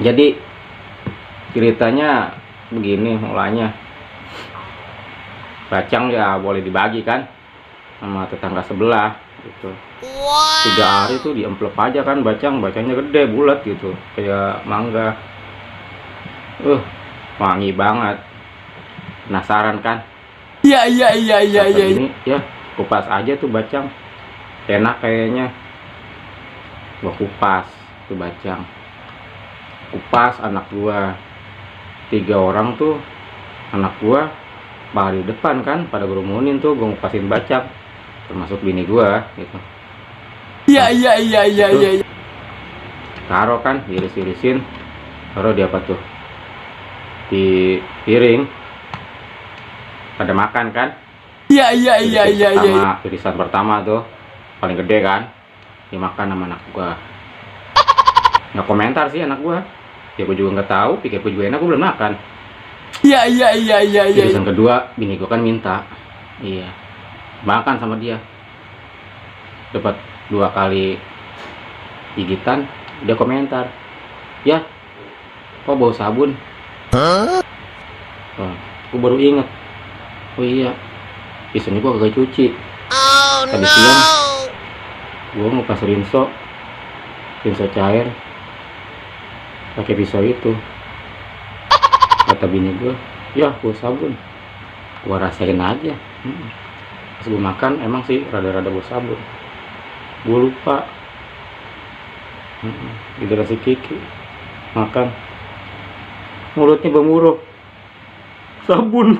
Jadi ceritanya begini mulanya. Bacang ya boleh dibagi kan sama tetangga sebelah gitu. 3 hari tuh diemplop aja kan bacangnya gede bulat gitu kayak mangga. Wangi banget. Penasaran kan? Kata bini, ya kupas aja tuh bacang. Enak kayaknya. Gua kupas tuh bacang. Kupas anak gua. 3 orang tuh anak gua paling di depan kan pada gerumunin tuh gua ngupasin bacang. Termasuk bini gua gitu. Iya. Taruh kan, iris-irisin. Taruh di apa tuh? Di piring. Pada makan kan? Iya. Irisan pertama tuh paling gede kan? Dimakan sama anak gua. Nggak komentar sih anak gua. Ya gua juga nggak tahu, pikir gua juga enak, gua belum makan. Iya. Irisan kedua bini gua kan minta. Iya. Makan sama dia. Dapat 2 kali gigitan, dia komentar. Ya, kok bau sabun? Gua baru inget. Oh iya, pisaunya gua kagak cuci. Tadi siang gua mau pas rinso cair pakai pisau itu. Kata bini gua, ya gua sabun. Gua rasain aja. Pas gua makan emang sih rada-rada bau sabun. Gua lupa. Generasi Kiki makan mulutnya bermuruh sabun.